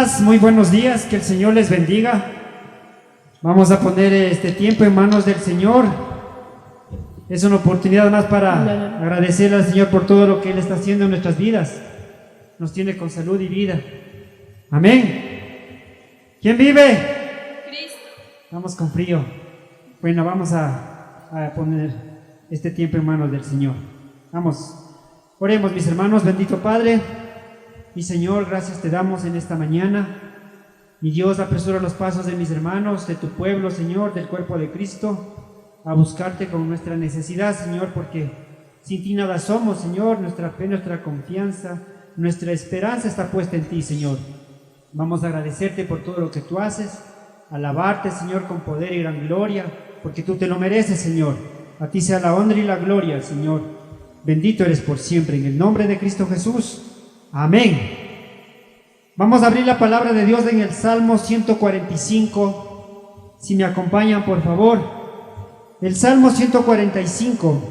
más, muy buenos días, que el Señor les bendiga. Vamos a poner este tiempo en manos del Señor. Es una oportunidad más para agradecerle al Señor por todo lo que Él está haciendo en nuestras vidas. Nos tiene con salud y vida. Amén. ¿Quién vive? Cristo. Vamos con frío. Bueno, vamos a poner este tiempo en manos del Señor. Vamos, oremos, mis hermanos. Bendito Padre, mi Señor, gracias te damos en esta mañana. Mi Dios, apresura los pasos de mis hermanos, de tu pueblo, Señor, del cuerpo de Cristo, a buscarte con nuestra necesidad, Señor, porque sin ti nada somos, Señor. Nuestra fe, nuestra confianza, nuestra esperanza está puesta en ti, Señor. Vamos a agradecerte por todo lo que tú haces, alabarte, Señor, con poder y gran gloria, porque tú te lo mereces, Señor. A ti sea la honra y la gloria, Señor. Bendito eres por siempre, en el nombre de Cristo Jesús. Amén. Vamos a abrir la palabra de Dios en el Salmo 145. Si me acompañan, por favor. El Salmo 145.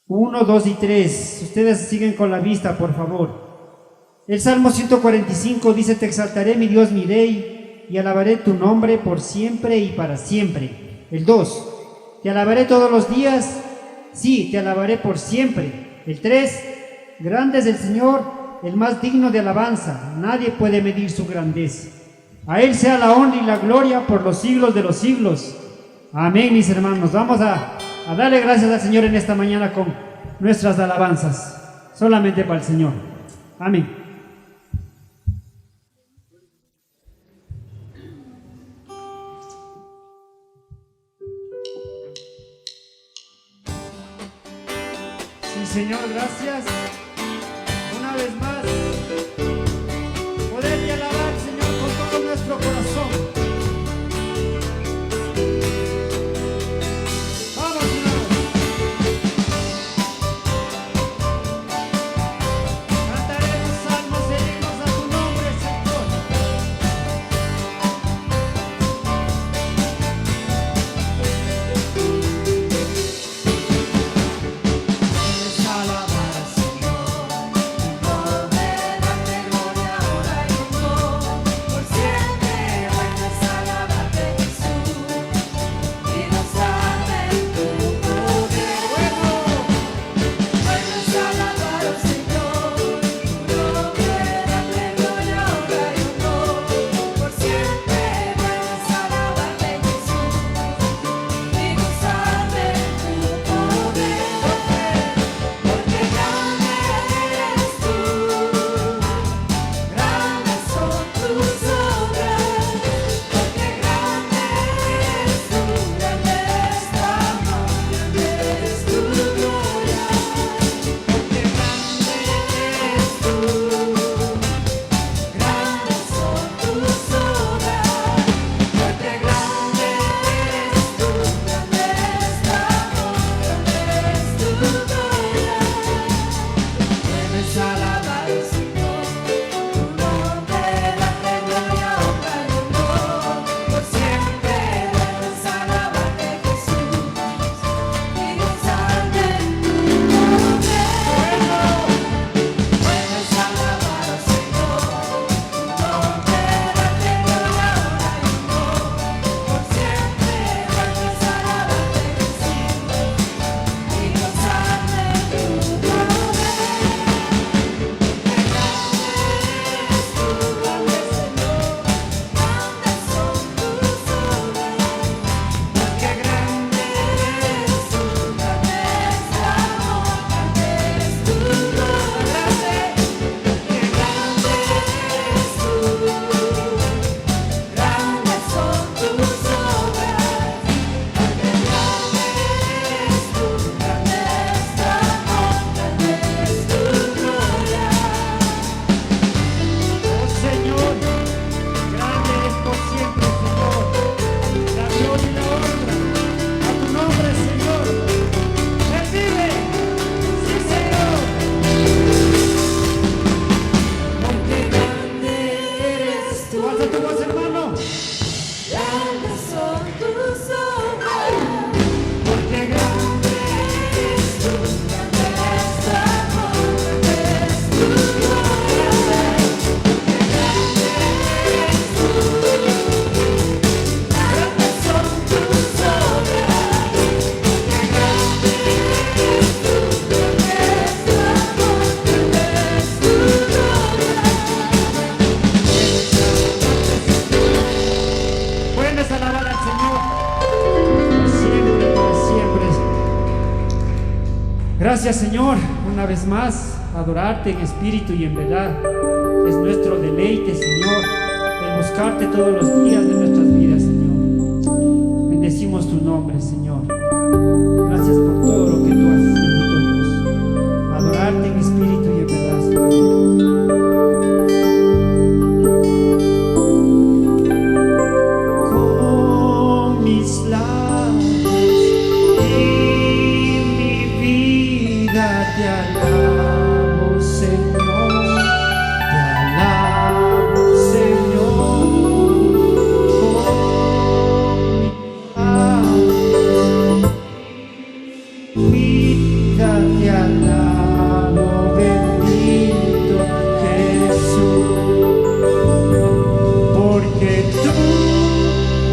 1, 2 y 3. Ustedes siguen con la vista, por favor. El Salmo 145 dice: Te exaltaré, mi Dios, mi Rey, y alabaré tu nombre por siempre y para siempre. El 2. Te alabaré todos los días. Sí, te alabaré por siempre. El 3. Grande es el Señor, el más digno de alabanza, nadie puede medir su grandeza. A Él sea la honra y la gloria por los siglos de los siglos. Amén, mis hermanos. Vamos a darle gracias al Señor en esta mañana con nuestras alabanzas, solamente para el Señor. Amén. Sí, Señor, gracias. Una vez más, poder alabar, Señor, con todo nuestro corazón. Vamos, hermanos. Cantaremos salmos e himnos a tu nombre, Señor. Debes alabar al Señor. Gracias, Señor, una vez más, adorarte en espíritu y en verdad. Es nuestro deleite, Señor, el buscarte todos los días de nuestras vidas, Señor. Bendecimos tu nombre, Señor. Gracias por todo lo que tú haces, bendito Dios. Adorarte en espíritu y en verdad, Señor. Con mis labios y mi vida te alabo, Señor. Te alabo, Señor. Con mi vida te alabo, bendito Jesús. Porque tú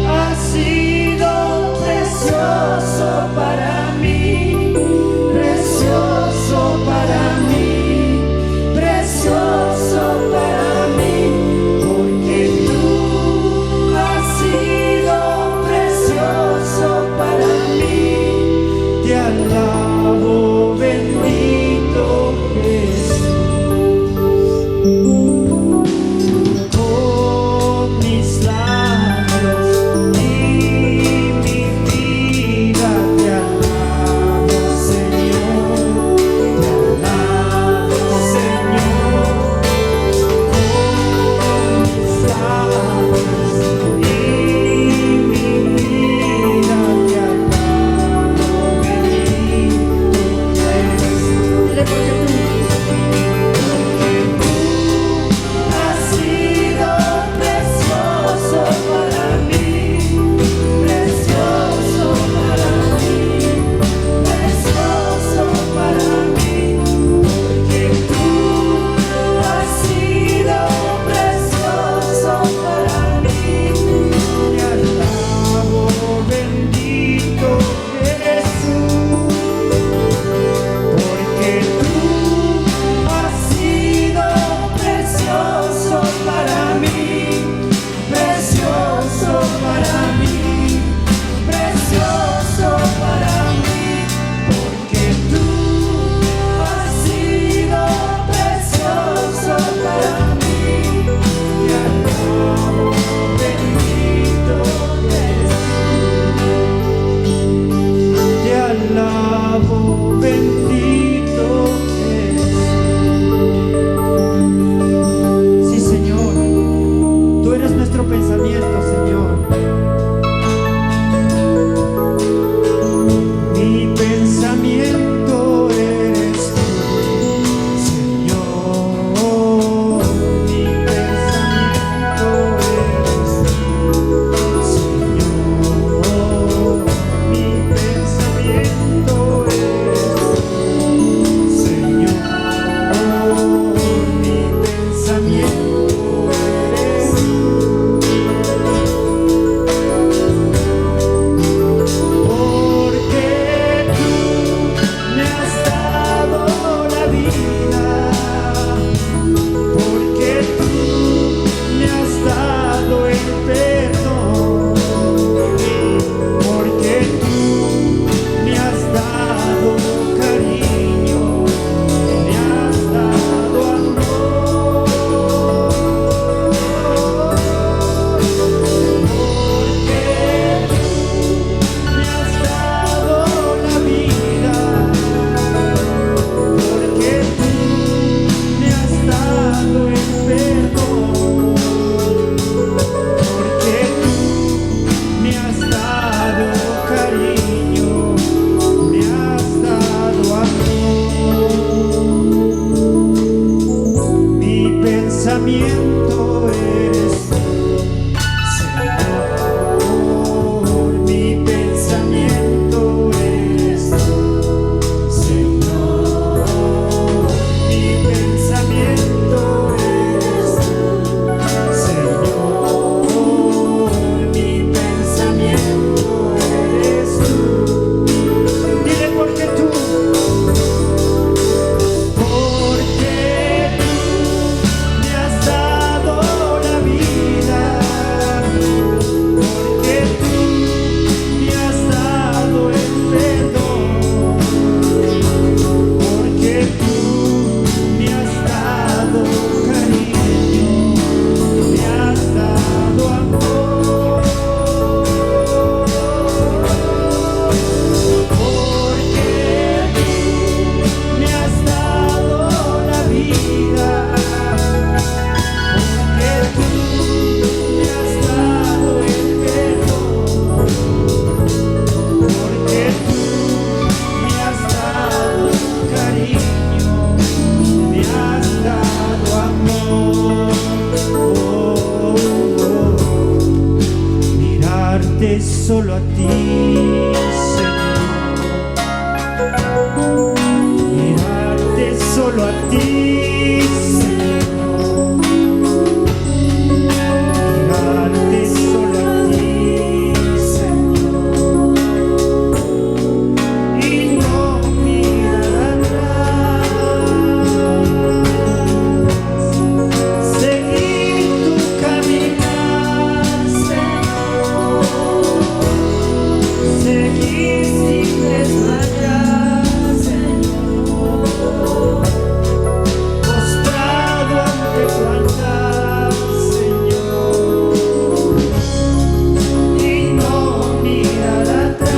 has sido precioso para mí, precioso para mí, precioso para mí. Porque tú has sido precioso para mí. Te alabo, bendito Jesús. Con mis labios y mi vida te alabo, Señor. Te alabo, Señor. Con mis labios y mi vida te alabo, bendito Jesús. Has sido precioso para mí, precioso para mí, precioso para mí. Porque tú has sido precioso para mí. Te alabo, bendito Jesús. Porque tú has sido precioso para mí, precioso para mí, precioso para mí. Porque tú has sido precioso para mí. Te alabo, bendito Jesús. Te alabo, bendito Jesús. Sí, Señor, tú eres nuestro pensamiento, Señor. Mi pensamiento eres tú, Señor. Mi pensamiento eres tú, Señor. Mi pensamiento eres tú, Señor. Mi pensamiento eres tú. mirarte solo a ti, Señor. Mirarte solo a ti, Señor. Mirarte solo a ti, Señor. Y no mirar atrás. Seguir tu caminar, Señor. Seguir sin desmayar, Señor. Postrado ante tu altar, Señor. Y no mirar atrás.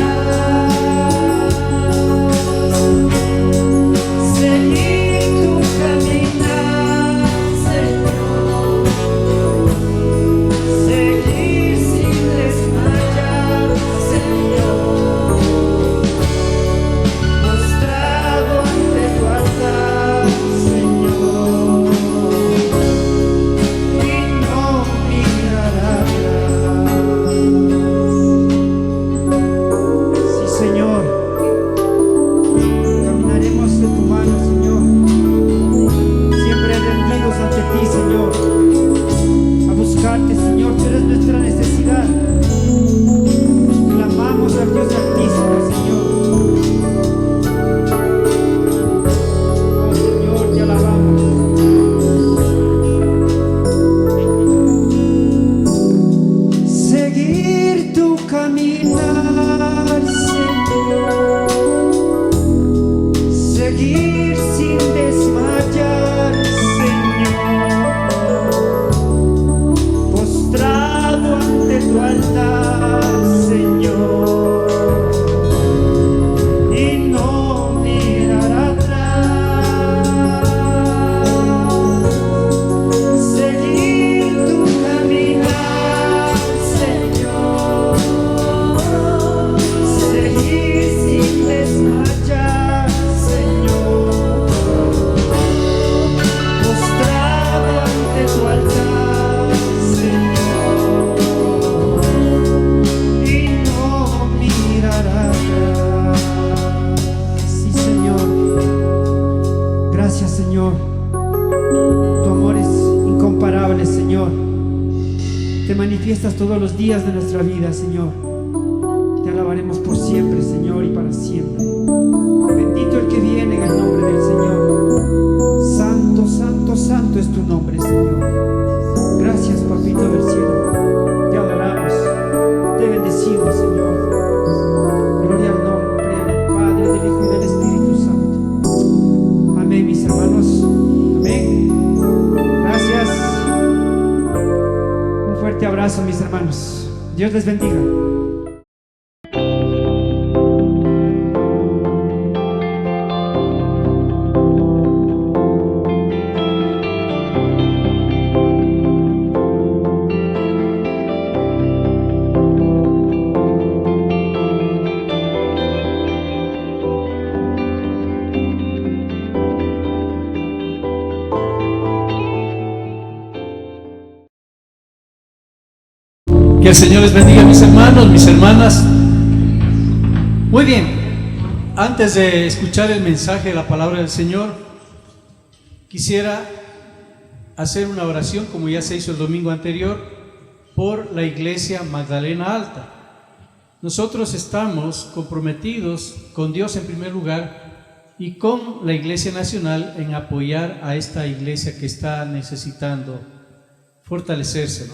Seguir tu caminar, Señor. Seguir sin desmayar, Señor. Postrado ante tu altar, Señor. Y no mirar atrás. Sí, Señor. Caminaremos de tu mano, Señor. Siempre rendidos ante ti, Señor. A buscarte, Señor. Tú eres nuestra necesidad. Clamamos al Dios Altísimo, Señor. Oh, Señor, te alabamos. Seguir tu caminar, Señor. Seguir sin desmayar, Señor. Postrado ante tu altar, Señor. Y no mirar atrás. Seguir tu caminar, Señor. Seguir sin desmayar, Señor. Postrado ante tu altar, Señor. Y no mirar atrás. Sí, Señor. Gracias, Señor. Tu amor es incomparable, Señor. Te manifiestas todos los días de nuestra vida, Señor. Te alabaremos por siempre, Señor, y para siempre. Bendito el que viene en el nombre del Señor. Santo, santo, santo es tu nombre, Señor. Gracias, Papito del cielo. Te adoramos. Te bendecimos, Señor. Gloria al nombre del Padre, del Hijo y del Espíritu Santo. Amén, mis hermanos. Amén. Gracias. Un fuerte abrazo, mis hermanos. Dios les bendiga. Que el Señor les bendiga, mis hermanos, mis hermanas. Muy bien, antes de escuchar el mensaje de la palabra del Señor, quisiera hacer una oración, como ya se hizo el domingo anterior, por la Iglesia Magdalena Alta. Nosotros estamos comprometidos con Dios en primer lugar y con la Iglesia Nacional en apoyar a esta iglesia que está necesitando fortalecerse, ¿no?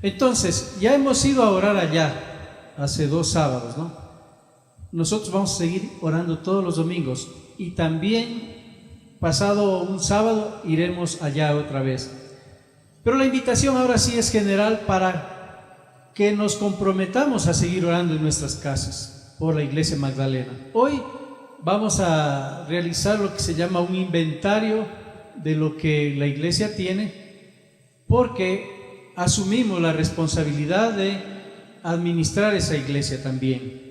Entonces, ya hemos ido a orar allá hace 2 sábados, ¿no? Nosotros vamos a seguir orando todos los domingos y también pasado un sábado iremos allá otra vez. Pero la invitación ahora sí es general para que nos comprometamos a seguir orando en nuestras casas por la Iglesia Magdalena. Hoy vamos a realizar lo que se llama un inventario de lo que la iglesia tiene, porque asumimos la responsabilidad de administrar esa iglesia también.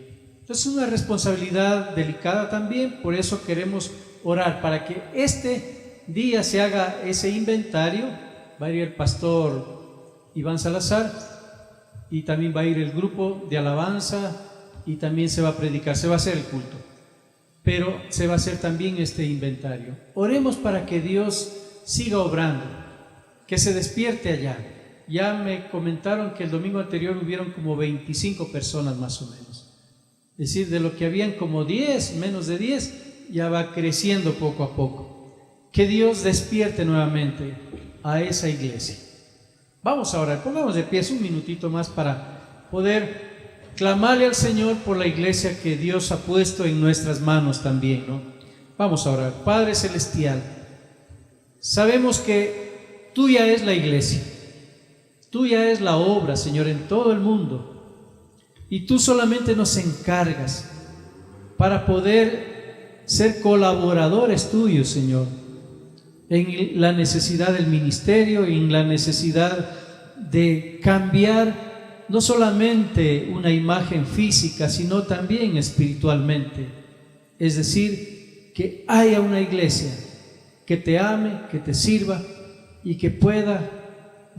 Entonces es una responsabilidad delicada también, por eso queremos orar para que este día se haga ese inventario. Va a ir el pastor Iván Salazar y también va a ir el grupo de alabanza y también se va a predicar, se va a hacer el culto, pero se va a hacer también este inventario. Oremos para que Dios siga obrando, que se despierte allá. Ya me comentaron que el domingo anterior hubieron como 25 personas más o menos. Es decir, de lo que habían como 10, menos de 10, ya va creciendo poco a poco. Que Dios despierte nuevamente a esa iglesia. Vamos a orar, pongamos de pie un minutito más para poder clamarle al Señor por la iglesia que Dios ha puesto en nuestras manos también, ¿no? Vamos a orar. Padre Celestial, sabemos que tuya es la iglesia. Tuya es la obra, Señor, en todo el mundo. Y tú solamente nos encargas para poder ser colaboradores tuyos, Señor, en la necesidad del ministerio, en la necesidad de cambiar no solamente una imagen física, sino también espiritualmente. Es decir, que haya una iglesia que te ame, que te sirva y que pueda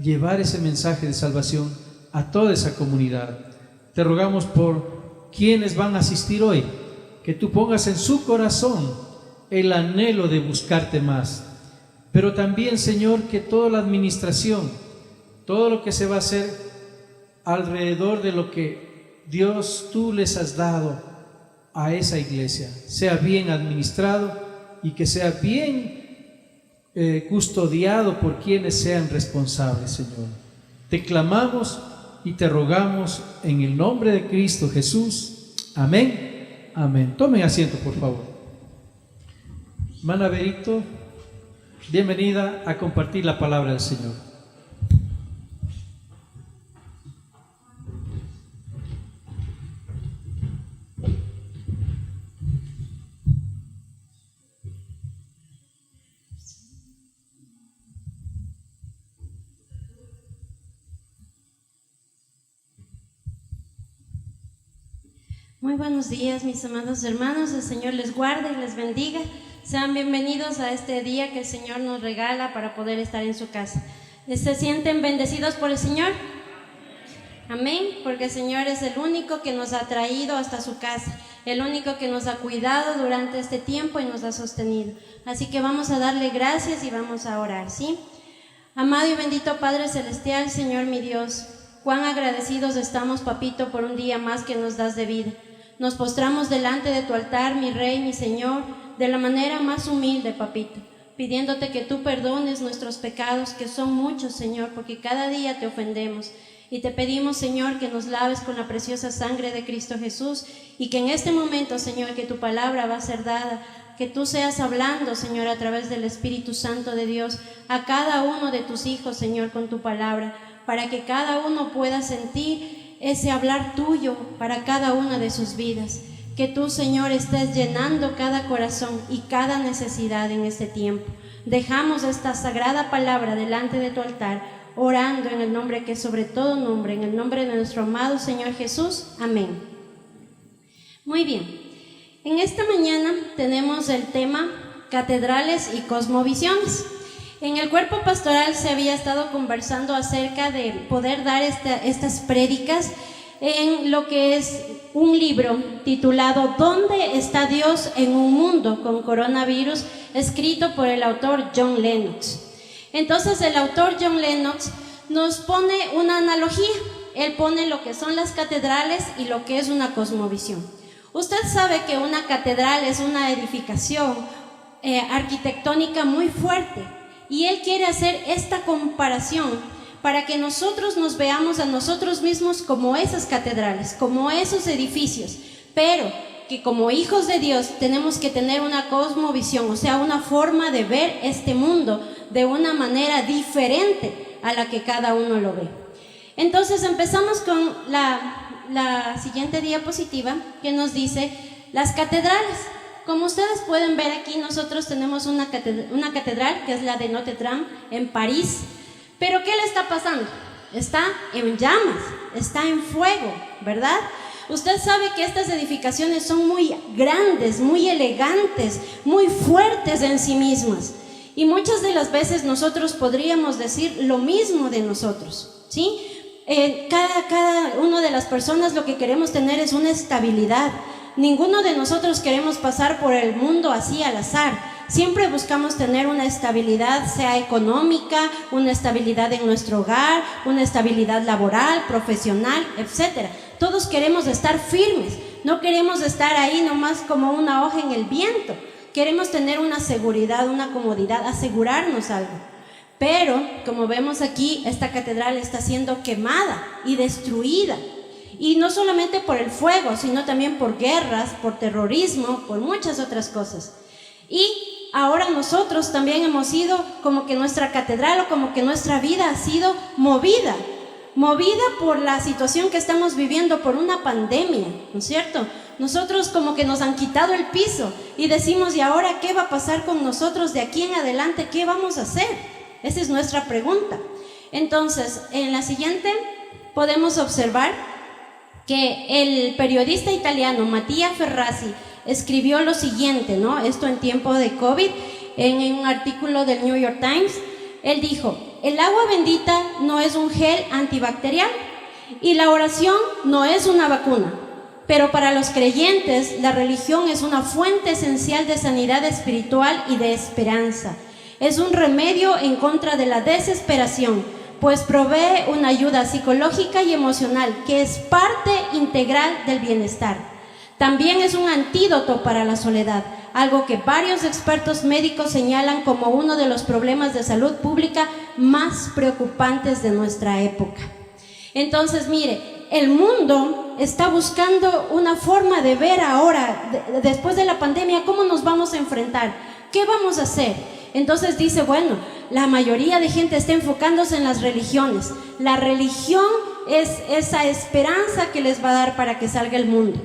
llevar ese mensaje de salvación a toda esa comunidad. Te rogamos por quienes van a asistir hoy, que tú pongas en su corazón el anhelo de buscarte más, pero también, Señor, que toda la administración, todo lo que se va a hacer alrededor de lo que Dios tú les has dado a esa iglesia, sea bien administrado y que sea bien custodiado por quienes sean responsables, Señor. Te clamamos y te rogamos en el nombre de Cristo Jesús. Amén. Amén. Tomen asiento, por favor. Hermana Berito, bienvenida a compartir la palabra del Señor. Muy buenos días, mis amados hermanos. El Señor les guarde y les bendiga. Sean bienvenidos a este día que el Señor nos regala para poder estar en su casa. ¿Se sienten bendecidos por el Señor? Amén, porque el Señor es el único que nos ha traído hasta su casa, el único que nos ha cuidado durante este tiempo y nos ha sostenido. Así que vamos a darle gracias y vamos a orar, ¿sí? Amado y bendito Padre Celestial, Señor mi Dios, cuán agradecidos estamos, Papito, por un día más que nos das de vida. Nos postramos delante de tu altar, mi Rey, mi Señor, de la manera más humilde, Papito, pidiéndote que tú perdones nuestros pecados, que son muchos, Señor, porque cada día te ofendemos. Y te pedimos, Señor, que nos laves con la preciosa sangre de Cristo Jesús y que en este momento, Señor, que tu palabra va a ser dada, que tú seas hablando, Señor, a través del Espíritu Santo de Dios a cada uno de tus hijos, Señor, con tu palabra, para que cada uno pueda sentir ese hablar tuyo para cada una de sus vidas. Que tú, Señor, estés llenando cada corazón y cada necesidad en este tiempo. Dejamos esta sagrada palabra delante de tu altar, orando en el nombre que es sobre todo nombre, en el nombre de nuestro amado Señor Jesús. Amén. Muy bien. En esta mañana tenemos el tema catedrales y cosmovisiones. En el cuerpo pastoral se había estado conversando acerca de poder dar estas prédicas en lo que es un libro titulado ¿Dónde está Dios en un mundo con coronavirus?, escrito por el autor John Lennox. Entonces el autor John Lennox nos pone una analogía. Él pone lo que son las catedrales y lo que es una cosmovisión. Usted sabe que una catedral es una edificación arquitectónica muy fuerte, y él quiere hacer esta comparación para que nosotros nos veamos a nosotros mismos como esas catedrales, como esos edificios, pero que como hijos de Dios tenemos que tener una cosmovisión, o sea, una forma de ver este mundo de una manera diferente a la que cada uno lo ve. Entonces empezamos con la siguiente diapositiva, que nos dice las catedrales. Como ustedes pueden ver aquí, nosotros tenemos una catedral que es la de Notre Dame en París. Pero ¿qué le está pasando? Está en llamas, está en fuego, ¿verdad? Usted sabe que estas edificaciones son muy grandes, muy elegantes, muy fuertes en sí mismas. Y muchas de las veces nosotros podríamos decir lo mismo de nosotros, ¿sí? cada uno de las personas lo que queremos tener es una estabilidad. Ninguno de nosotros queremos pasar por el mundo así al azar. Siempre buscamos tener una estabilidad, sea económica, una estabilidad en nuestro hogar, una estabilidad laboral, profesional, etc. Todos queremos estar firmes, no queremos estar ahí nomás como una hoja en el viento. Queremos tener una seguridad, una comodidad, asegurarnos algo. Pero, como vemos aquí, esta catedral está siendo quemada y destruida. Y no solamente por el fuego, sino también por guerras, por terrorismo, por muchas otras cosas. Y ahora nosotros también hemos sido como que nuestra catedral o como que nuestra vida ha sido movida por la situación que estamos viviendo, por una pandemia, ¿no es cierto? Nosotros como que nos han quitado el piso y decimos, ¿y ahora qué va a pasar con nosotros de aquí en adelante? ¿Qué vamos a hacer? Esa es nuestra pregunta. Entonces, en la siguiente podemos observar que el periodista italiano Mattia Ferrazzi escribió lo siguiente, ¿no? Esto en tiempo de COVID, en un artículo del New York Times. Él dijo: el agua bendita no es un gel antibacterial y la oración no es una vacuna, pero para los creyentes la religión es una fuente esencial de sanidad espiritual y de esperanza. Es un remedio en contra de la desesperación, pues provee una ayuda psicológica y emocional que es parte integral del bienestar. También es un antídoto para la soledad, algo que varios expertos médicos señalan como uno de los problemas de salud pública más preocupantes de nuestra época. Entonces, mire, el mundo está buscando una forma de ver ahora, después de la pandemia, cómo nos vamos a enfrentar, qué vamos a hacer. Entonces dice, bueno, la mayoría de gente está enfocándose en las religiones. La religión es esa esperanza que les va a dar para que salga el mundo.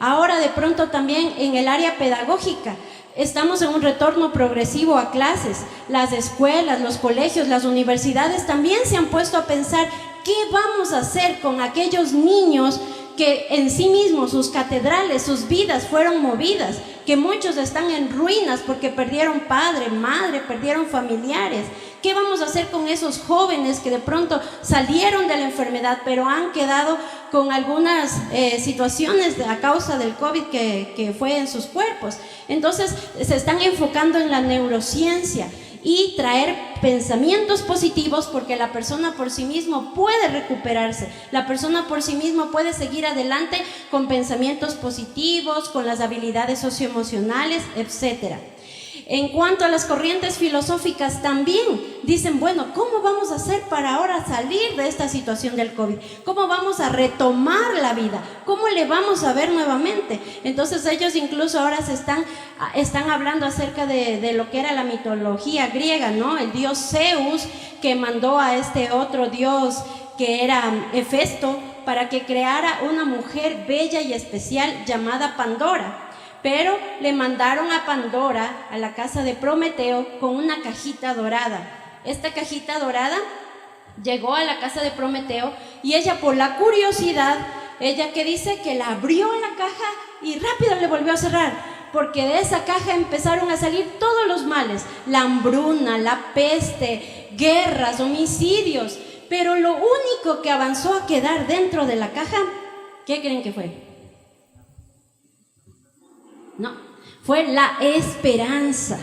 Ahora de pronto también en el área pedagógica estamos en un retorno progresivo a clases. Las escuelas, los colegios, las universidades también se han puesto a pensar qué vamos a hacer con aquellos niños que en sí mismos, sus catedrales, sus vidas fueron movidas, que muchos están en ruinas porque perdieron padre, madre, perdieron familiares. ¿Qué vamos a hacer con esos jóvenes que de pronto salieron de la enfermedad, pero han quedado con algunas situaciones a causa del COVID que fue en sus cuerpos? Entonces se están enfocando en la neurociencia y traer pensamientos positivos, porque la persona por sí mismo puede recuperarse, la persona por sí mismo puede seguir adelante con pensamientos positivos, con las habilidades socioemocionales, etc. En cuanto a las corrientes filosóficas también dicen, bueno, ¿cómo vamos a hacer para ahora salir de esta situación del COVID? ¿Cómo vamos a retomar la vida? ¿Cómo le vamos a ver nuevamente? Entonces ellos incluso ahora están hablando acerca de lo que era la mitología griega, ¿no? El dios Zeus, que mandó a este otro dios que era Hefesto para que creara una mujer bella y especial llamada Pandora. Pero le mandaron a Pandora a la casa de Prometeo con una cajita dorada. Esta cajita dorada llegó a la casa de Prometeo y ella, por la curiosidad, ella que dice que la abrió la caja y rápido le volvió a cerrar, porque de esa caja empezaron a salir todos los males: la hambruna, la peste, guerras, homicidios. Pero lo único que avanzó a quedar dentro de la caja, ¿qué creen que fue? No, fue la esperanza.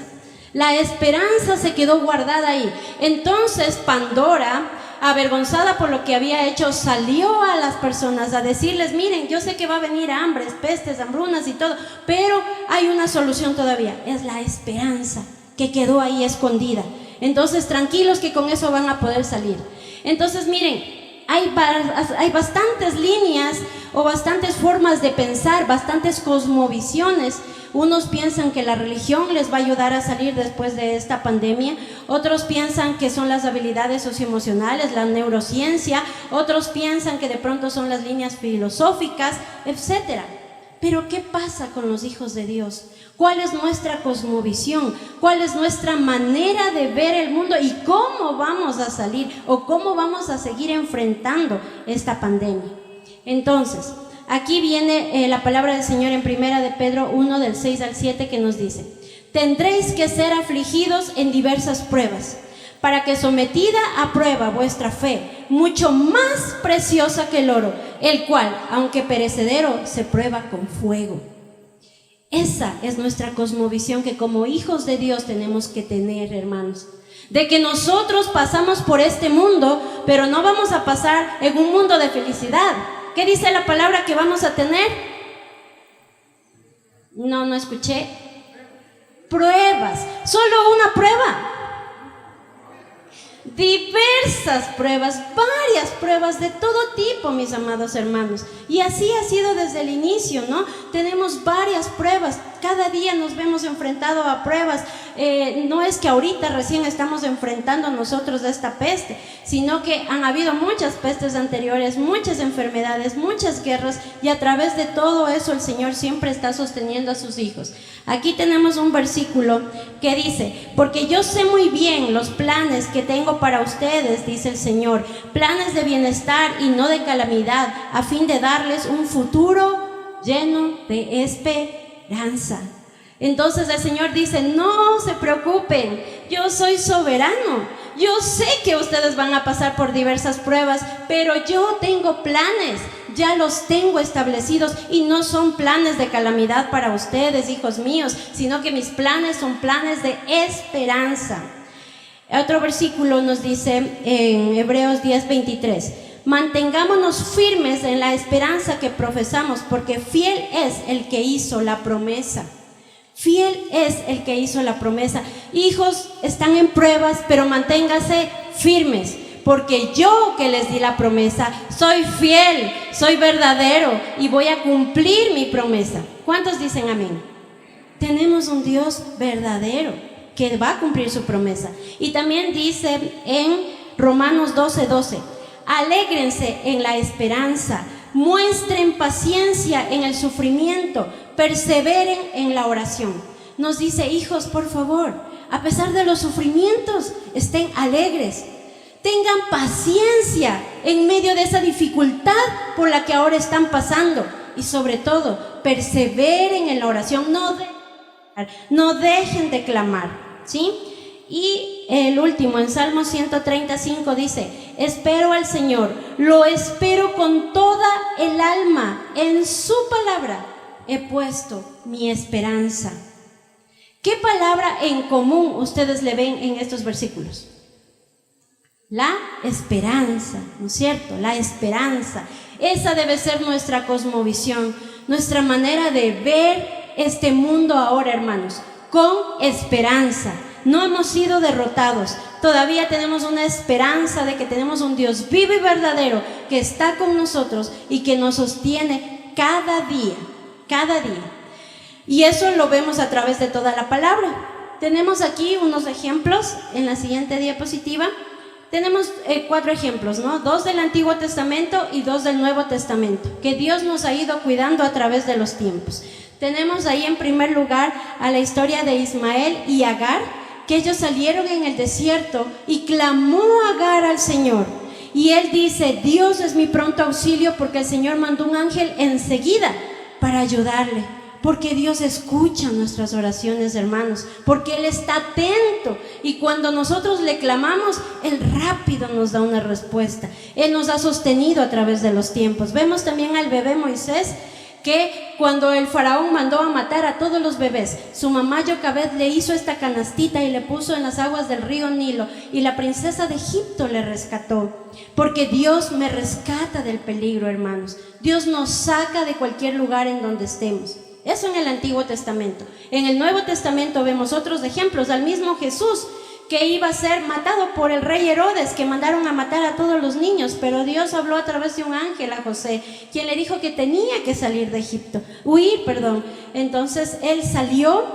La esperanza se quedó guardada ahí. Entonces Pandora, avergonzada por lo que había hecho, salió a las personas a decirles: miren, yo sé que va a venir hambres, pestes, hambrunas y todo, pero hay una solución todavía, es la esperanza que quedó ahí escondida. Entonces tranquilos que con eso van a poder salir. Entonces miren, hay bastantes líneas o bastantes formas de pensar, bastantes cosmovisiones. Unos piensan que la religión les va a ayudar a salir después de esta pandemia, otros piensan que son las habilidades socioemocionales, la neurociencia, otros piensan que de pronto son las líneas filosóficas, etc. Pero ¿qué pasa con los hijos de Dios? ¿Cuál es nuestra cosmovisión? ¿Cuál es nuestra manera de ver el mundo? ¿Y cómo vamos a salir o cómo vamos a seguir enfrentando esta pandemia? Entonces, aquí viene la palabra del Señor en Primera de Pedro 1, del 6 al 7, que nos dice: tendréis que ser afligidos en diversas pruebas, para que sometida a prueba vuestra fe, mucho más preciosa que el oro, el cual, aunque perecedero, se prueba con fuego. Esa es nuestra cosmovisión que como hijos de Dios tenemos que tener, hermanos. De que nosotros pasamos por este mundo, pero no vamos a pasar en un mundo de felicidad. ¿Qué dice la palabra que vamos a tener? No escuché. Pruebas. Solo una prueba. Diversas pruebas, varias pruebas de todo tipo, mis amados hermanos. Y así ha sido desde el inicio, ¿no? Tenemos varias pruebas. Cada día nos vemos enfrentados a pruebas. No es que ahorita recién estamos enfrentando nosotros de esta peste, sino que han habido muchas pestes anteriores, muchas enfermedades, muchas guerras, y a través de todo eso el Señor siempre está sosteniendo a sus hijos. Aquí tenemos un versículo que dice: porque yo sé muy bien los planes que tengo para ustedes, dice el Señor, planes de bienestar y no de calamidad, a fin de darles un futuro lleno de esperanza. Entonces el Señor dice: no se preocupen, yo soy soberano. Yo sé que ustedes van a pasar por diversas pruebas, pero yo tengo planes, ya los tengo establecidos, y no son planes de calamidad para ustedes, hijos míos, sino que mis planes son planes de esperanza. Otro versículo nos dice en Hebreos 10:23: mantengámonos firmes en la esperanza que profesamos, porque fiel es el que hizo la promesa. Fiel es el que hizo la promesa. Hijos, están en pruebas, pero manténganse firmes, porque yo que les di la promesa, soy fiel, soy verdadero y voy a cumplir mi promesa. ¿Cuántos dicen amén? Tenemos un Dios verdadero que va a cumplir su promesa. Y también dice en Romanos 12:12: alégrense en la esperanza, muestren paciencia en el sufrimiento, perseveren en la oración. Nos dice: hijos, por favor, a pesar de los sufrimientos, estén alegres, tengan paciencia en medio de esa dificultad por la que ahora están pasando, y sobre todo, perseveren en la oración, no dejen de clamar, ¿sí? Y el último, en Salmo 135 dice: espero al Señor, lo espero con toda el alma, en su palabra he puesto mi esperanza. ¿Qué palabra en común ustedes le ven en estos versículos? La esperanza, ¿no es cierto? La esperanza. Esa debe ser nuestra cosmovisión, nuestra manera de ver este mundo ahora, hermanos, con esperanza. No hemos sido derrotados, todavía tenemos una esperanza de que tenemos un Dios vivo y verdadero que está con nosotros y que nos sostiene cada día. Y eso lo vemos a través de toda la palabra. Tenemos aquí unos ejemplos en la siguiente diapositiva. Tenemos 4 ejemplos, ¿no? 2 del Antiguo Testamento y 2 del Nuevo Testamento, que Dios nos ha ido cuidando a través de los tiempos. Tenemos ahí en primer lugar a la historia de Ismael y Agar, que ellos salieron en el desierto y clamó Agar al Señor. Y él dice: Dios es mi pronto auxilio, porque el Señor mandó un ángel enseguida para ayudarle. Porque Dios escucha nuestras oraciones, hermanos, porque Él está atento, y cuando nosotros le clamamos, Él rápido nos da una respuesta. Él nos ha sostenido a través de los tiempos. Vemos también al bebé Moisés, que cuando el faraón mandó a matar a todos los bebés, su mamá Jocabed le hizo esta canastita y le puso en las aguas del río Nilo, y la princesa de Egipto le rescató. Porque Dios me rescata del peligro, hermanos. Dios nos saca de cualquier lugar en donde estemos. Eso en el Antiguo Testamento. En el Nuevo Testamento vemos otros ejemplos. Al mismo Jesús, que iba a ser matado por el rey Herodes, que mandaron a matar a todos los niños, pero Dios habló a través de un ángel a José, quien le dijo que tenía que salir de Egipto, huir. Entonces él salió,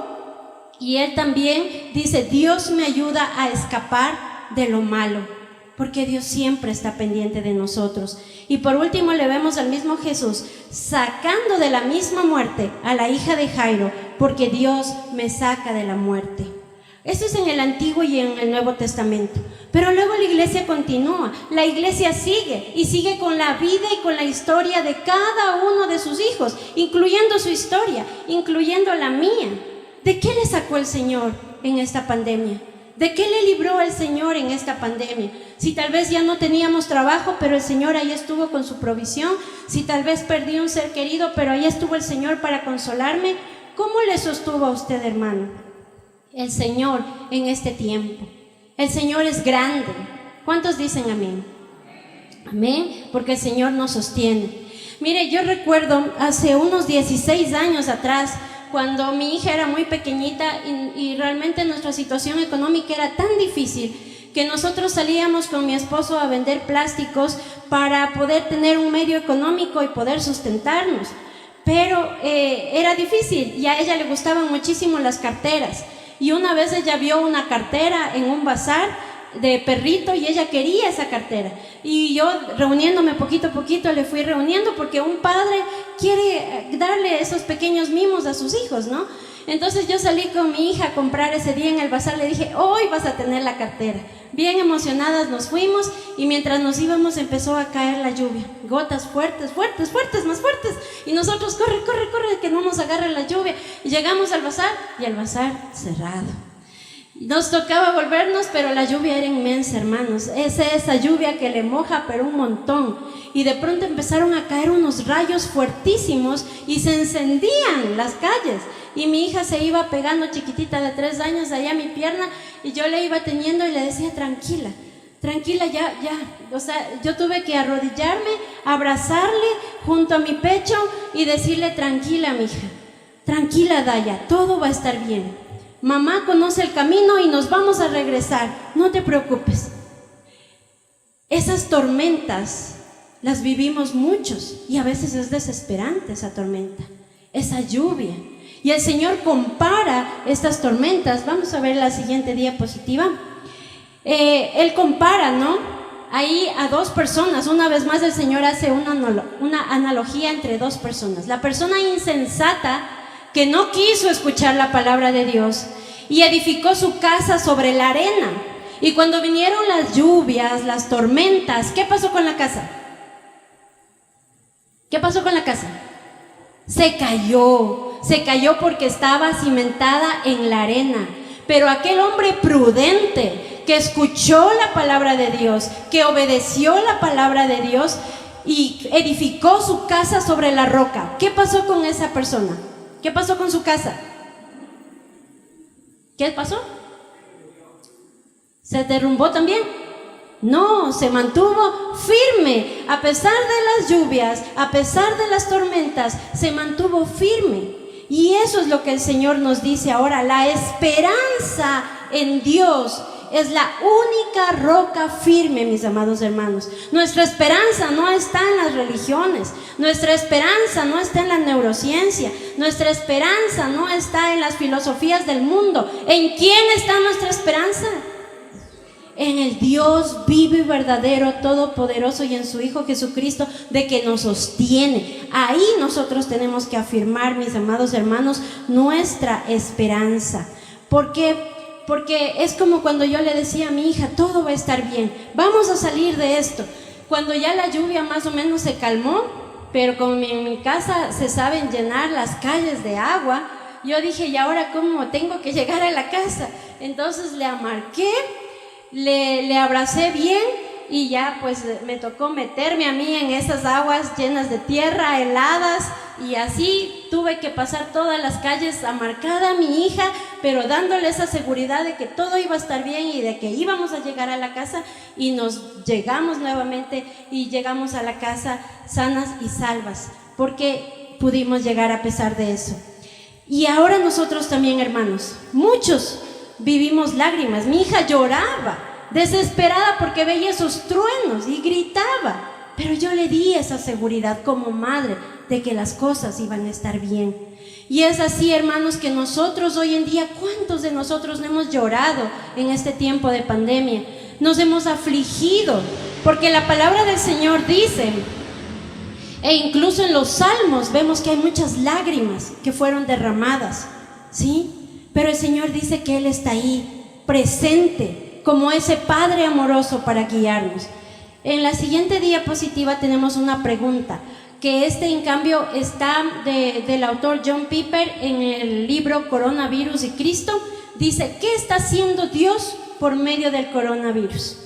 y él también dice: Dios me ayuda a escapar de lo malo, porque Dios siempre está pendiente de nosotros. Y por último le vemos al mismo Jesús sacando de la misma muerte a la hija de Jairo, porque Dios me saca de la muerte. Eso es en el Antiguo y en el Nuevo Testamento. Pero luego la iglesia continúa, la iglesia sigue, y sigue con la vida y con la historia de cada uno de sus hijos, incluyendo su historia, incluyendo la mía. ¿De qué le sacó el Señor en esta pandemia? ¿De qué le libró el Señor en esta pandemia? Si tal vez ya no teníamos trabajo, pero el Señor ahí estuvo con su provisión. Si tal vez perdí un ser querido, pero ahí estuvo el Señor para consolarme. ¿Cómo le sostuvo a usted, hermano? El Señor en este tiempo. El Señor es grande. ¿Cuántos dicen amén? Amén, porque el Señor nos sostiene. Mire, yo recuerdo hace unos 16 años atrás, cuando mi hija era muy pequeñita y realmente nuestra situación económica era tan difícil que nosotros salíamos con mi esposo a vender plásticos para poder tener un medio económico y poder sustentarnos. Pero era difícil y a ella le gustaban muchísimo las carteras. Y una vez ella vio una cartera en un bazar de perrito y ella quería esa cartera. Y yo, reuniéndome poquito a poquito, le fui reuniendo porque un padre quiere darle esos pequeños mimos a sus hijos, ¿no? Entonces yo salí con mi hija a comprar ese día en el bazar, le dije, hoy vas a tener la cartera. Bien emocionadas nos fuimos y mientras nos íbamos empezó a caer la lluvia, gotas fuertes, fuertes, fuertes, más fuertes, y nosotros corre, corre, corre, que no nos agarre la lluvia. Y llegamos al bazar y el bazar cerrado. Nos tocaba volvernos, pero la lluvia era inmensa, hermanos. Es esa lluvia que le moja, pero un montón. Y de pronto empezaron a caer unos rayos fuertísimos y se encendían las calles. Y mi hija se iba pegando, chiquitita de 3 años, allá a mi pierna, y yo le iba teniendo y le decía, tranquila, tranquila, ya. O sea, yo tuve que arrodillarme, abrazarle junto a mi pecho y decirle, tranquila, mija, tranquila, Daya, todo va a estar bien. Mamá conoce el camino y nos vamos a regresar, no te preocupes. Esas tormentas las vivimos muchos y a veces es desesperante esa tormenta, esa lluvia. Y el Señor compara estas tormentas. Vamos a ver la siguiente diapositiva. Él compara, ¿no? Ahí a 2 personas. Una vez más el Señor hace una analogía entre 2 personas. La persona insensata que no quiso escuchar la palabra de Dios y edificó su casa sobre la arena. Y cuando vinieron las lluvias, las tormentas, ¿qué pasó con la casa? ¿Qué pasó con la casa? Se cayó porque estaba cimentada en la arena. Pero aquel hombre prudente que escuchó la palabra de Dios, que obedeció la palabra de Dios y edificó su casa sobre la roca. ¿Qué pasó con esa persona? ¿Qué pasó con su casa? ¿Qué pasó? ¿Se derrumbó también? No, se mantuvo firme. A pesar de las lluvias, a pesar de las tormentas, se mantuvo firme. Y eso es lo que el Señor nos dice ahora. La esperanza en Dios es la única roca firme, mis amados hermanos. Nuestra esperanza no está en las religiones. Nuestra esperanza no está en la neurociencia. Nuestra esperanza no está en las filosofías del mundo. ¿En quién está nuestra esperanza? En el Dios vivo y verdadero, todopoderoso, y en su Hijo Jesucristo, de que nos sostiene. Ahí nosotros tenemos que afirmar, mis amados hermanos, nuestra esperanza. Porque es como cuando yo le decía a mi hija, todo va a estar bien, vamos a salir de esto. Cuando ya la lluvia más o menos se calmó, pero como en mi casa se saben llenar las calles de agua, yo dije, ¿y ahora cómo tengo que llegar a la casa? Entonces le amarqué, le abracé bien y ya pues me tocó meterme a mí en esas aguas llenas de tierra, heladas, y así tuve que pasar todas las calles amarcada a mi hija, pero dándole esa seguridad de que todo iba a estar bien y de que íbamos a llegar a la casa, y nos llegamos nuevamente y llegamos a la casa sanas y salvas, porque pudimos llegar a pesar de eso. Y ahora nosotros también, hermanos, muchos vivimos lágrimas. Mi hija lloraba, desesperada porque veía esos truenos y gritaba, pero yo le di esa seguridad como madre de que las cosas iban a estar bien. Y es así, hermanos, que nosotros hoy en día, ¿cuántos de nosotros no hemos llorado en este tiempo de pandemia? Nos hemos afligido, porque la palabra del Señor dice, e incluso en los salmos vemos que hay muchas lágrimas que fueron derramadas, ¿sí? Pero el Señor dice que Él está ahí, presente, como ese Padre amoroso para guiarnos. En la siguiente diapositiva tenemos una pregunta, que en cambio está del autor John Piper en el libro Coronavirus y Cristo. Dice, ¿qué está haciendo Dios por medio del coronavirus?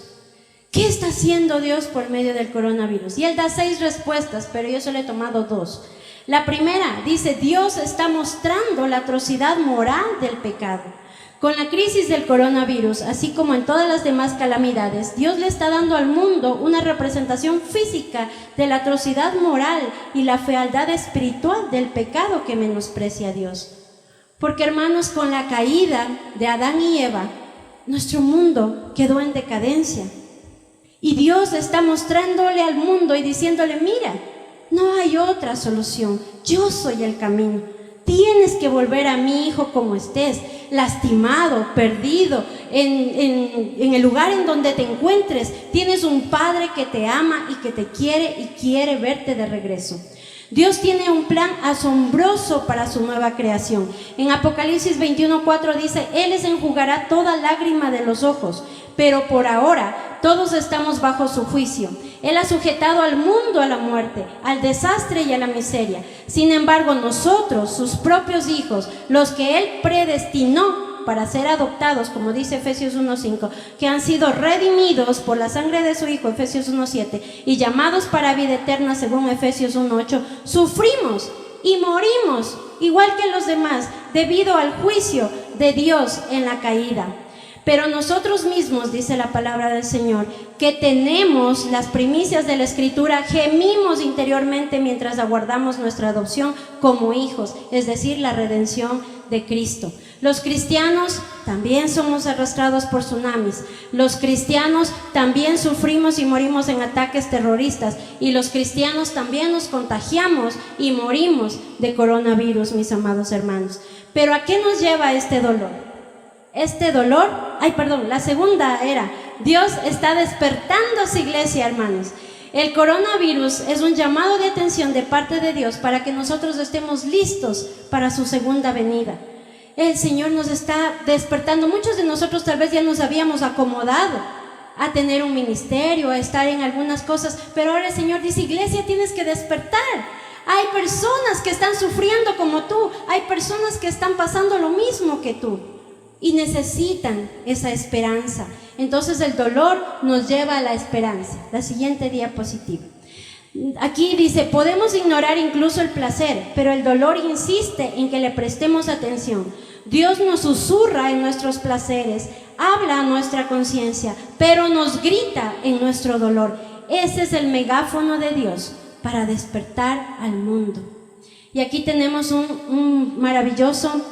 ¿Qué está haciendo Dios por medio del coronavirus? Y Él da 6 respuestas, pero yo solo he tomado 2. La primera dice, Dios está mostrando la atrocidad moral del pecado. Con la crisis del coronavirus, así como en todas las demás calamidades, Dios le está dando al mundo una representación física de la atrocidad moral y la fealdad espiritual del pecado que menosprecia a Dios. Porque, hermanos, con la caída de Adán y Eva, nuestro mundo quedó en decadencia. Y Dios está mostrándole al mundo y diciéndole, mira, no hay otra solución, yo soy el camino. Tienes que volver a mi hijo como estés, lastimado, perdido, en el lugar en donde te encuentres. Tienes un Padre que te ama y que te quiere y quiere verte de regreso. Dios tiene un plan asombroso para su nueva creación. En Apocalipsis 21:4 dice, Él les enjugará toda lágrima de los ojos, pero por ahora todos estamos bajo su juicio. Él ha sujetado al mundo a la muerte, al desastre y a la miseria. Sin embargo, nosotros, sus propios hijos, los que Él predestinó para ser adoptados, como dice Efesios 1:5, que han sido redimidos por la sangre de su Hijo, Efesios 1:7, y llamados para vida eterna, según Efesios 1:8, sufrimos y morimos, igual que los demás, debido al juicio de Dios en la caída. Pero nosotros mismos, dice la palabra del Señor, que tenemos las primicias de la Escritura, gemimos interiormente mientras aguardamos nuestra adopción como hijos, es decir, la redención de Cristo. Los cristianos también somos arrastrados por tsunamis. Los cristianos también sufrimos y morimos en ataques terroristas. Y los cristianos también nos contagiamos y morimos de coronavirus, mis amados hermanos. Pero ¿a qué nos lleva este dolor? La segunda era, Dios está despertando a su iglesia, hermanos. El coronavirus es un llamado de atención de parte de Dios para que nosotros estemos listos para su segunda venida. El Señor nos está despertando. Muchos de nosotros tal vez ya nos habíamos acomodado a tener un ministerio, a estar en algunas cosas, pero ahora el Señor dice, iglesia, tienes que despertar. Hay personas que están sufriendo como tú, hay personas que están pasando lo mismo que tú y necesitan esa esperanza. Entonces el dolor nos lleva a la esperanza. La siguiente diapositiva. Aquí dice, podemos ignorar incluso el placer, pero el dolor insiste en que le prestemos atención. Dios nos susurra en nuestros placeres, habla a nuestra conciencia, pero nos grita en nuestro dolor. Ese es el megáfono de Dios para despertar al mundo. Y aquí tenemos un maravilloso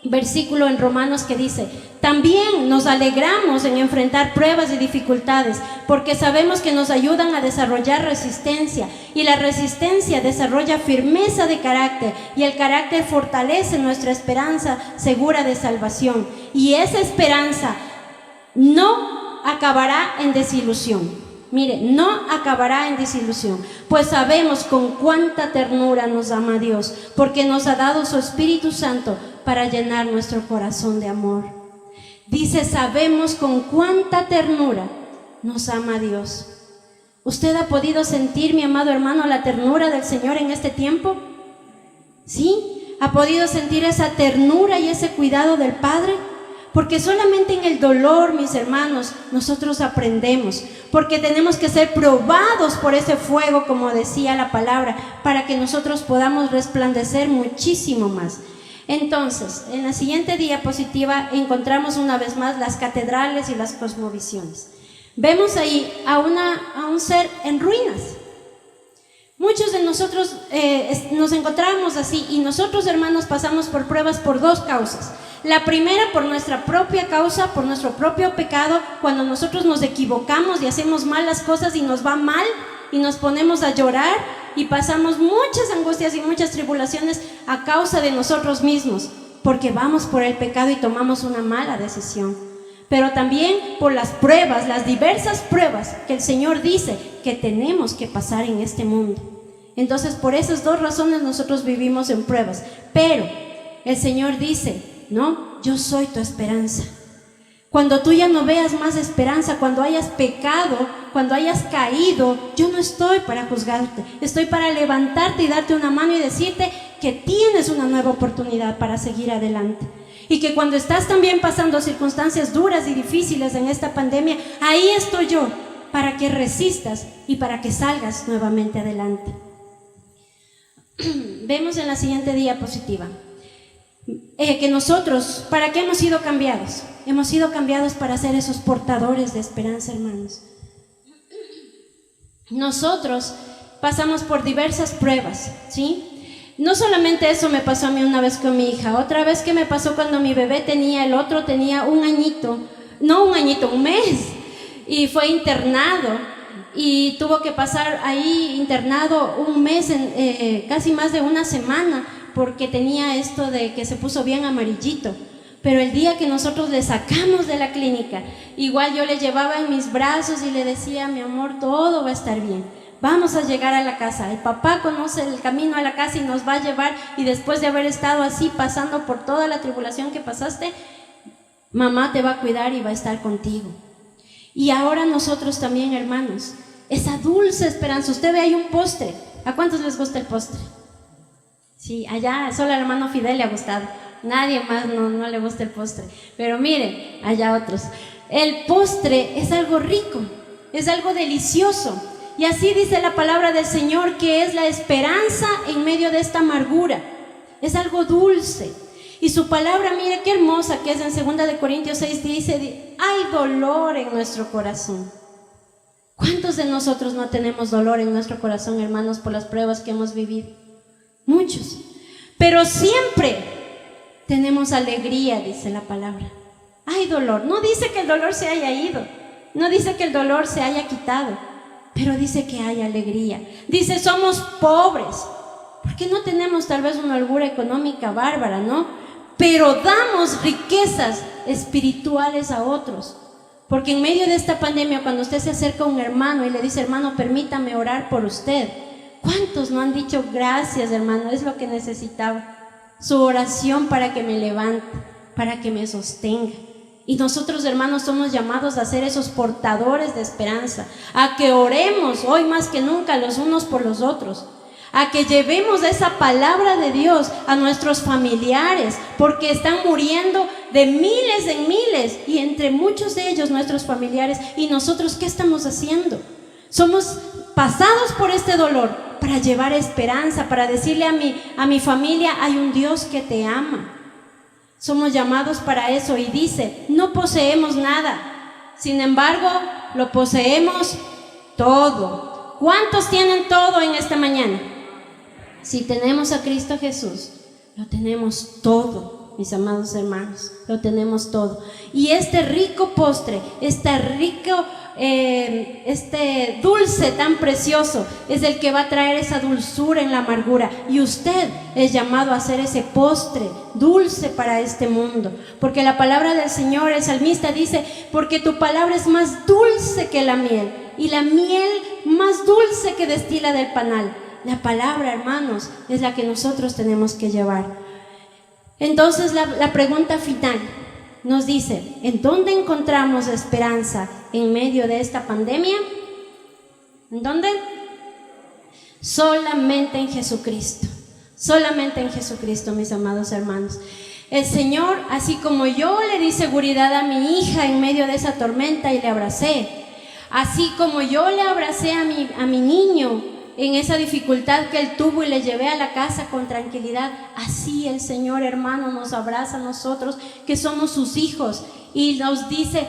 versículo en Romanos que dice, también nos alegramos en enfrentar pruebas y dificultades porque sabemos que nos ayudan a desarrollar resistencia, y la resistencia desarrolla firmeza de carácter, y el carácter fortalece nuestra esperanza segura de salvación, y esa esperanza no acabará en desilusión. Mire, no acabará en desilusión, pues sabemos con cuánta ternura nos ama Dios, porque nos ha dado su Espíritu Santo para llenar nuestro corazón de amor. Dice, sabemos con cuánta ternura nos ama Dios. ¿Usted ha podido sentir, mi amado hermano, la ternura del Señor en este tiempo? ¿Sí? ¿Ha podido sentir esa ternura y ese cuidado del Padre? Porque solamente en el dolor, mis hermanos, nosotros aprendemos, porque tenemos que ser probados por ese fuego, como decía la palabra, para que nosotros podamos resplandecer muchísimo más. Entonces, en la siguiente diapositiva encontramos una vez más las catedrales y las cosmovisiones. Vemos ahí a un ser en ruinas. Muchos de nosotros nos encontramos así, y nosotros, hermanos, pasamos por pruebas por 2 causas. La primera, por nuestra propia causa, por nuestro propio pecado, cuando nosotros nos equivocamos y hacemos malas cosas y nos va mal y nos ponemos a llorar y pasamos muchas angustias y muchas tribulaciones a causa de nosotros mismos, porque vamos por el pecado y tomamos una mala decisión. Pero también por las pruebas, las diversas pruebas que el Señor dice que tenemos que pasar en este mundo. Entonces, por esas 2 razones nosotros vivimos en pruebas. Pero el Señor dice, no, yo soy tu esperanza. Cuando tú ya no veas más esperanza, cuando hayas pecado, cuando hayas caído, yo no estoy para juzgarte, estoy para levantarte y darte una mano y decirte que tienes una nueva oportunidad para seguir adelante. Y que cuando estás también pasando circunstancias duras y difíciles en esta pandemia, ahí estoy yo para que resistas y para que salgas nuevamente adelante. Vemos en la siguiente diapositiva que nosotros, ¿para qué hemos sido cambiados? Hemos sido cambiados para ser esos portadores de esperanza, hermanos. Nosotros pasamos por diversas pruebas, ¿sí? No solamente eso me pasó a mí una vez con mi hija, otra vez que me pasó cuando mi bebé tenía un añito, no un añito, un mes, y fue internado y tuvo que pasar ahí internado un mes, casi más de una semana, porque tenía esto de que se puso bien amarillito. Pero el día que nosotros le sacamos de la clínica, igual yo le llevaba en mis brazos y le decía: mi amor, todo va a estar bien, vamos a llegar a la casa, el papá conoce el camino a la casa y nos va a llevar, y después de haber estado así pasando por toda la tribulación que pasaste, mamá te va a cuidar y va a estar contigo. Y ahora nosotros también, hermanos, esa dulce esperanza. Usted ve ahí un postre. ¿A cuántos les gusta el postre? Sí, allá solo al hermano Fidel le ha gustado, nadie más no le gusta el postre, pero miren, allá otros. El postre es algo rico, es algo delicioso, y así dice la palabra del Señor, que es la esperanza en medio de esta amargura, es algo dulce. Y su palabra, mire qué hermosa que es en 2 Corintios 6, dice: hay dolor en nuestro corazón. ¿Cuántos de nosotros no tenemos dolor en nuestro corazón, hermanos, por las pruebas que hemos vivido? Muchos. Pero siempre tenemos alegría, dice la palabra. Hay dolor. No dice que el dolor se haya ido, no dice que el dolor se haya quitado, pero dice que hay alegría. Dice: somos pobres, porque no tenemos tal vez una holgura económica bárbara, ¿no? Pero damos riquezas espirituales a otros. Porque en medio de esta pandemia, cuando usted se acerca a un hermano y le dice: hermano, permítame orar por usted, ¿cuántos no han dicho: gracias, hermano, es lo que necesitaba? Su oración para que me levante, para que me sostenga. Y nosotros, hermanos, somos llamados a ser esos portadores de esperanza, a que oremos hoy más que nunca los unos por los otros, a que llevemos esa palabra de Dios a nuestros familiares, porque están muriendo de miles en miles, y entre muchos de ellos nuestros familiares. Y nosotros, ¿qué estamos haciendo? Somos pasados por este dolor para llevar esperanza, para decirle a mi familia: hay un Dios que te ama. Somos llamados para eso. Y dice: no poseemos nada, sin embargo lo poseemos todo. ¿Cuántos tienen todo en esta mañana? Si tenemos a Cristo Jesús, lo tenemos todo, mis amados hermanos, lo tenemos todo. Y este rico postre, este dulce tan precioso, es el que va a traer esa dulzura en la amargura. Y usted es llamado a ser ese postre dulce para este mundo, porque la palabra del Señor, el salmista dice: porque tu palabra es más dulce que la miel, y la miel más dulce que destila del panal. La palabra, hermanos, es la que nosotros tenemos que llevar. Entonces la pregunta final nos dice: ¿en dónde encontramos esperanza en medio de esta pandemia? ¿En dónde? Solamente en Jesucristo. Solamente en Jesucristo, mis amados hermanos. El Señor, así como yo le di seguridad a mi hija en medio de esa tormenta y le abracé, así como yo le abracé a mi niño en esa dificultad que él tuvo y le llevé a la casa con tranquilidad, así el Señor, hermano, nos abraza a nosotros que somos sus hijos y nos dice: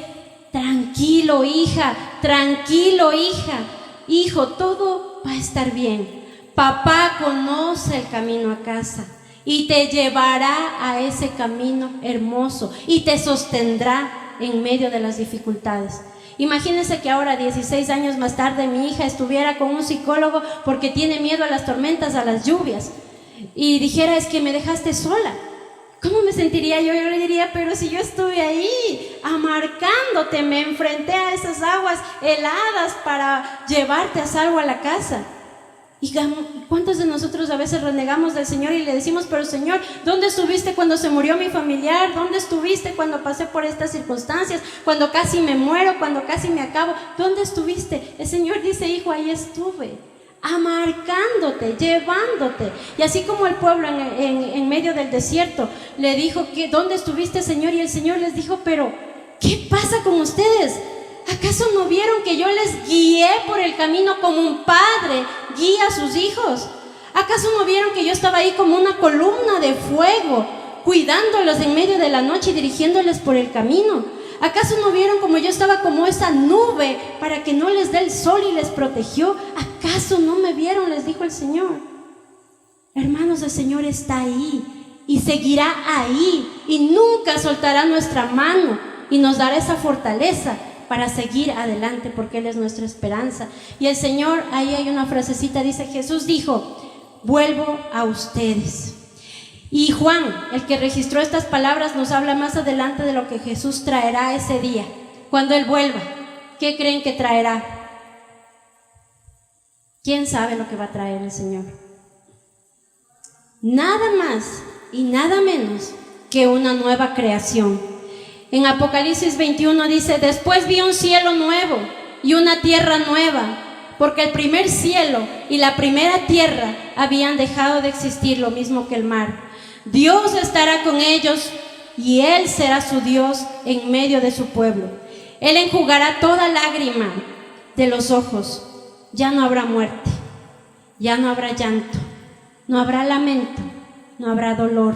tranquilo, hija, tranquilo, hija, hijo, todo va a estar bien. Papá conoce el camino a casa y te llevará a ese camino hermoso y te sostendrá en medio de las dificultades. Imagínense que ahora, 16 años más tarde, mi hija estuviera con un psicólogo porque tiene miedo a las tormentas, a las lluvias, y dijera: es que me dejaste sola. ¿Cómo me sentiría yo? Yo le diría: pero si yo estuve ahí amarcándote, me enfrenté a esas aguas heladas para llevarte a salvo a la casa. ¿Y cuántos de nosotros a veces renegamos del Señor y le decimos: pero Señor, ¿dónde estuviste cuando se murió mi familiar? ¿Dónde estuviste cuando pasé por estas circunstancias? Cuando casi me muero, cuando casi me acabo, ¿dónde estuviste? El Señor dice: hijo, ahí estuve. amarcándote, llevándote. Y así como el pueblo en medio del desierto le dijo que ¿dónde estuviste, Señor? Y el Señor les dijo, pero ¿qué pasa con ustedes? ¿Acaso no vieron que yo les guié por el camino como un padre guía a sus hijos? ¿Acaso no vieron que yo estaba ahí como una columna de fuego, cuidándolos en medio de la noche y dirigiéndoles por el camino? ¿Acaso no vieron como yo estaba como esa nube para que no les dé el sol y les protegió? ¿Acaso no me vieron?, les dijo el Señor. Hermanos, el Señor está ahí y seguirá ahí y nunca soltará nuestra mano y nos dará esa fortaleza para seguir adelante, porque Él es nuestra esperanza. Y el Señor, ahí hay una frasecita, dice, Jesús dijo, vuelvo a ustedes. Y Juan, el que registró estas palabras, nos habla más adelante de lo que Jesús traerá ese día, cuando Él vuelva. ¿Qué creen que traerá? ¿Quién sabe lo que va a traer el Señor? Nada más y nada menos que una nueva creación. En Apocalipsis 21 dice, después vi un cielo nuevo y una tierra nueva, porque el primer cielo y la primera tierra habían dejado de existir, lo mismo que el mar. Dios estará con ellos y Él será su Dios en medio de su pueblo. Él enjugará toda lágrima de los ojos. Ya no habrá muerte, ya no habrá llanto, no habrá lamento, no habrá dolor,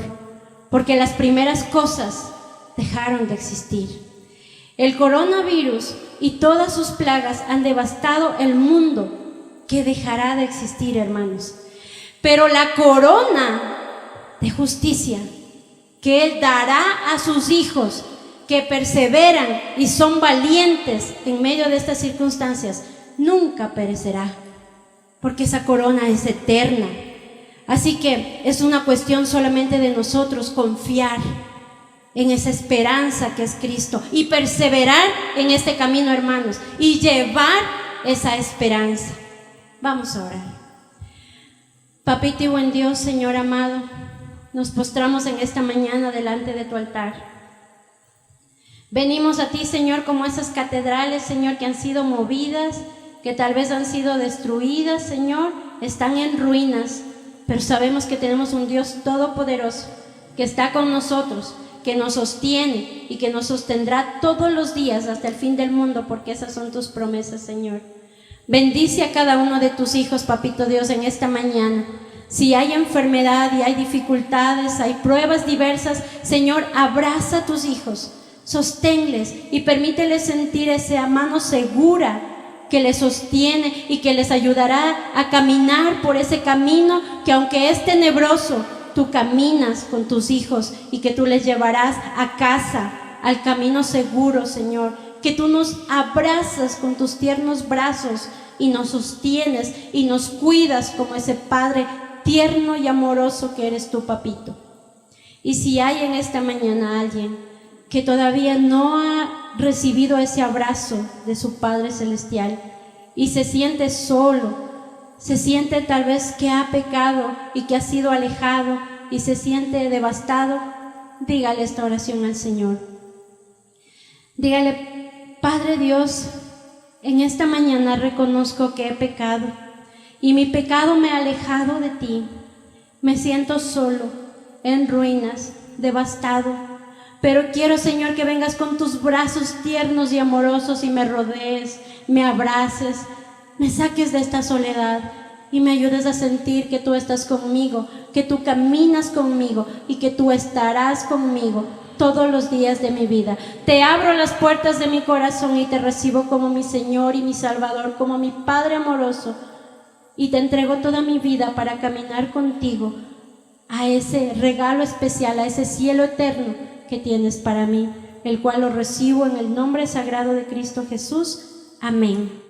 porque las primeras cosas dejaron de existir. El coronavirus y todas sus plagas han devastado el mundo, que dejará de existir, hermanos. Pero la corona de justicia que Él dará a sus hijos que perseveran y son valientes en medio de estas circunstancias, nunca perecerá, porque esa corona es eterna. Así que es una cuestión solamente de nosotros confiar en esa esperanza que es Cristo y perseverar en este camino, hermanos, y llevar esa esperanza. Vamos a orar. Papito y buen Dios, Señor amado, nos postramos en esta mañana delante de tu altar. Venimos a ti, Señor, como esas catedrales, Señor, que han sido movidas, que tal vez han sido destruidas, Señor, están en ruinas, pero sabemos que tenemos un Dios todopoderoso que está con nosotros, que nos sostiene y que nos sostendrá todos los días hasta el fin del mundo, porque esas son tus promesas, Señor. Bendice a cada uno de tus hijos, Papito Dios, en esta mañana. Si hay enfermedad y hay dificultades, hay pruebas diversas, Señor, abraza a tus hijos, sosténles y permíteles sentir esa mano segura que les sostiene y que les ayudará a caminar por ese camino que, aunque es tenebroso, tú caminas con tus hijos y que tú les llevarás a casa, al camino seguro, Señor, que tú nos abrazas con tus tiernos brazos y nos sostienes y nos cuidas como ese Padre tierno y amoroso que eres tú, Papito. Y si hay en esta mañana alguien que todavía no ha recibido ese abrazo de su Padre Celestial y se siente solo, se siente tal vez que ha pecado y que ha sido alejado y se siente devastado, dígale esta oración al Señor. Dígale: Padre Dios, en esta mañana reconozco que he pecado y mi pecado me ha alejado de ti. Me siento solo, en ruinas, devastado, pero quiero, Señor, que vengas con tus brazos tiernos y amorosos y me rodees, me abraces, me saques de esta soledad y me ayudes a sentir que tú estás conmigo, que tú caminas conmigo y que tú estarás conmigo todos los días de mi vida. Te abro las puertas de mi corazón y te recibo como mi Señor y mi Salvador, como mi Padre amoroso, y te entrego toda mi vida para caminar contigo a ese regalo especial, a ese cielo eterno que tienes para mí, el cual lo recibo en el nombre sagrado de Cristo Jesús. Amén.